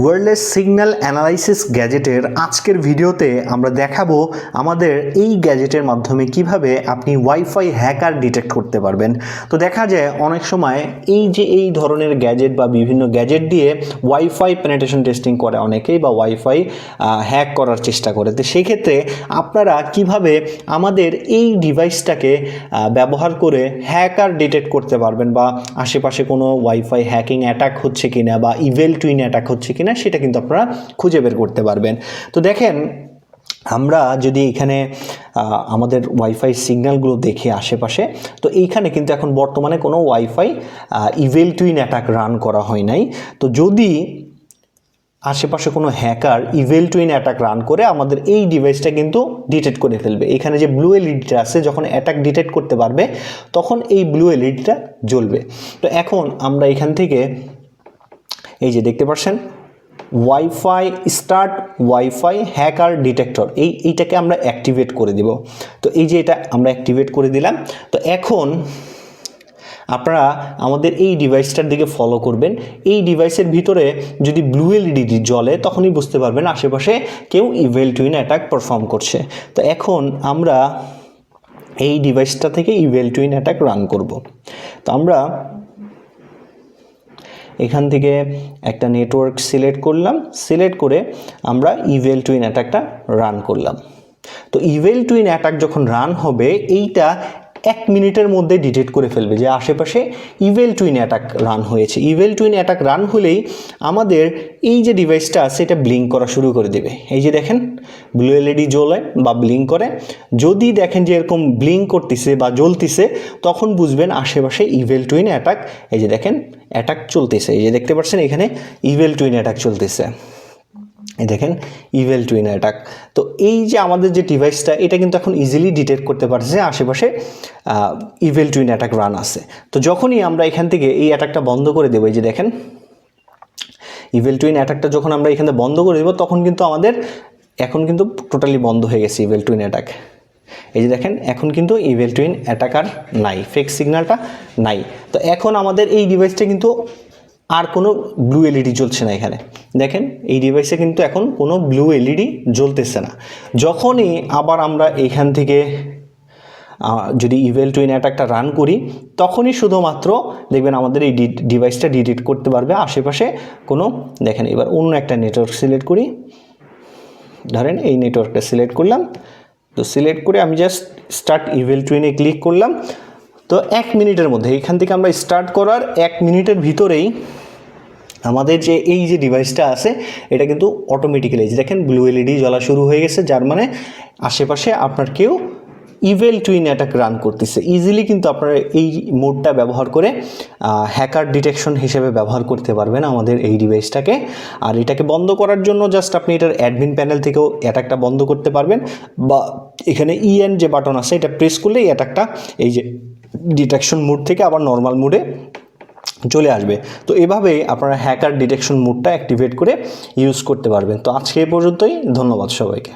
Wireless signal analysis গ্যাজেটের আজকের ভিডিওতে আমরা দেখাবো আমাদের এই গ্যাজেটের মাধ্যমে কিভাবে আপনি ওয়াইফাই হ্যাকার ডিটেক্ট করতে পারবেন। তো দেখা যায় অনেক সময় এই ধরনের গ্যাজেট বা বিভিন্ন গ্যাজেট দিয়ে ওয়াইফাই পেনিট্রেশন টেস্টিং করে অনেকেই বা ওয়াইফাই হ্যাক করার চেষ্টা করে। তো সেই ক্ষেত্রে আপনারা কিভাবে আমাদের এই ডিভাইসটাকে ব্যবহার করে হ্যাকার ডিটেক্ট করতে পারবেন বা আশেপাশে কোনো ওয়াইফাই হ্যাকিং অ্যাটাক হচ্ছে কিনা বা ইভেল টুইন অ্যাটাক হচ্ছে কিনা সেটা কিন্তু আপনারা খুঁজে বের করতে পারবেন। তো দেখেন, আমরা যদি এখানে আমাদের ওয়াইফাই সিগন্যালগুলো দেখি আশেপাশে, তো এইখানে কিন্তু এখন বর্তমানে কোনো wifi evil twin attack run করা হয় নাই। তো যদি আশেপাশে কোনো hacker evil twin attack run করে আমাদের এই ডিভাইসটা কিন্তু ডিটেক্ট করে ফেলবে। এখানে যে ব্লু এলইডিটা আছে, যখন অ্যাটাক ডিটেক্ট করতে পারবে তখন এই ব্লু এলইডিটা জ্বলবে। তো এখন আমরা এখান থেকে এই যে দেখতে পাচ্ছেন wifi start wifi hacker detector, এইটাকে আমরা অ্যাক্টিভেট করে দিব। তো এই যে এটা আমরা অ্যাক্টিভেট করে দিলাম। তো এখন আপনারা আমাদের এই ডিভাইসটার দিকে ফলো করবেন। এই ডিভাইসের ভিতরে যদি ব্লু এলইডি জ্বলে তখনই বুঝতে পারবেন আশেপাশে কেউ ইভেল টুইন অ্যাটাক পারফর্ম করছে। তো এখন আমরা এই ডিভাইসটা থেকে ইভেল টুইন অ্যাটাক রান করব। তো আমরা এখান থেকে একটা নেটওয়ার্ক সিলেক্ট করলাম, সিলেক্ট করে আমরা ইভেল টুইন অ্যাটাকটা রান করলাম। তো ইভেল টুইন অ্যাটাক যখন রান হবে, এইটা 1 মিনিটের মধ্যে ডিটেক্ট করে ফেলবে যে আশেপাশে ইভেল টুইন অ্যাটাক রান হয়েছে। ইভেল টুইন অ্যাটাক রান হলেই আমাদের এই যে ডিভাইসটা আছে এটা ব্লিঙ্ক করা শুরু করে দেবে। এই যে দেখেন ব্লু এলইডি জ্বলে বা ব্লিঙ্ক করে। যদি দেখেন যে এরকম ব্লিঙ্ক করতেছে বা জ্বলতেছে তখন বুঝবেন আশেপাশে ইভেল টুইন অ্যাটাক, এই যে দেখেন অ্যাটাক চলতেছে। এই যে দেখতে পাচ্ছেন এখানে ইভেল টুইন অ্যাটাক চলতেছে, এই দেখেন ইভেল টুইন অ্যাটাক। তো এই যে আমাদের যে ডিভাইসটা, এটা কিন্তু এখন ইজিলি ডিটেক্ট করতে পারছে আশেপাশে ইভেল টুইন অ্যাটাক রান আছে। তো যখনই আমরা এখান থেকে এই অ্যাটাকটা বন্ধ করে দেবো, এই যে দেখেন ইভেল টুইন অ্যাটাকটা যখন আমরা এখানে বন্ধ করে দেবো তখন কিন্তু আমাদের এখন কিন্তু টোটালি বন্ধ হয়ে গেছে ইভেল টুইন অ্যাটাক। এই যে দেখেন এখন কিন্তু ইভেল টুইন অ্যাটাক আর নাই, ফেক সিগন্যালটা নাই। তো এখন আমাদের এই ডিভাইসটা কিন্তু আর কোনো ব্লু এলইডি জ্বলছে না। এখানে দেখেন এই ডিভাইসে কিন্তু এখন কোনো ব্লু এলইডি জ্বলতেছে না। যখনই আবার আমরা এইখান থেকে যদি ইভেল টুইন অ্যাটাকটা রান করি তখনই শুধুমাত্র দেখবেন আমাদের এই ডিভাইসটা ডিটেক্ট করতে পারবে আশেপাশে কোনো, দেখেন এবার অন্য একটা নেটওয়ার্ক সিলেক্ট করি, ধরেন এই নেটওয়ার্কটা সিলেক্ট করলাম। তো সিলেক্ট করে আমি জাস্ট স্টার্ট ইভেল টুইনে ক্লিক করলাম। তো 1 মিনিটের মধ্যে এখান থেকে আমরা স্টার্ট করার 1 মিনিটের ভিতরেই আমাদের যে এই যে ডিভাইসটা আছে এটা কিন্তু অটোমেটিক্যালি দেখেন ব্লু এলইডি জ্বলা শুরু হয়ে গেছে, যার মানে আশেপাশে আপনার কেউ ইভেল টুইন অ্যাটাক রান করতেছে। ইজিলি কিন্তু আপনারা এই মোডটা ব্যবহার করে হ্যাকার ডিটেকশন হিসেবে ব্যবহার করতে পারবেন আমাদের এই ডিভাইসটাকে। আর এটাকে বন্ধ করার জন্য জাস্ট আপনি এটার অ্যাডমিন প্যানেল থেকেও অ্যাটাকটা বন্ধ করতে পারবেন, বা এখানে ইএন যে বাটন আছে এটা প্রেস করলে এই অ্যাটাকটা এই যে ডিটেকশন মোড থেকে আবার নর্মাল মোডে চলে আসবে। তো এভাবেই আপনারা হ্যাকার ডিটেকশন মোডটা অ্যাক্টিভেট করে ইউজ করতে পারবেন। তো আজকে এই পর্যন্তই, ধন্যবাদ সবাইকে।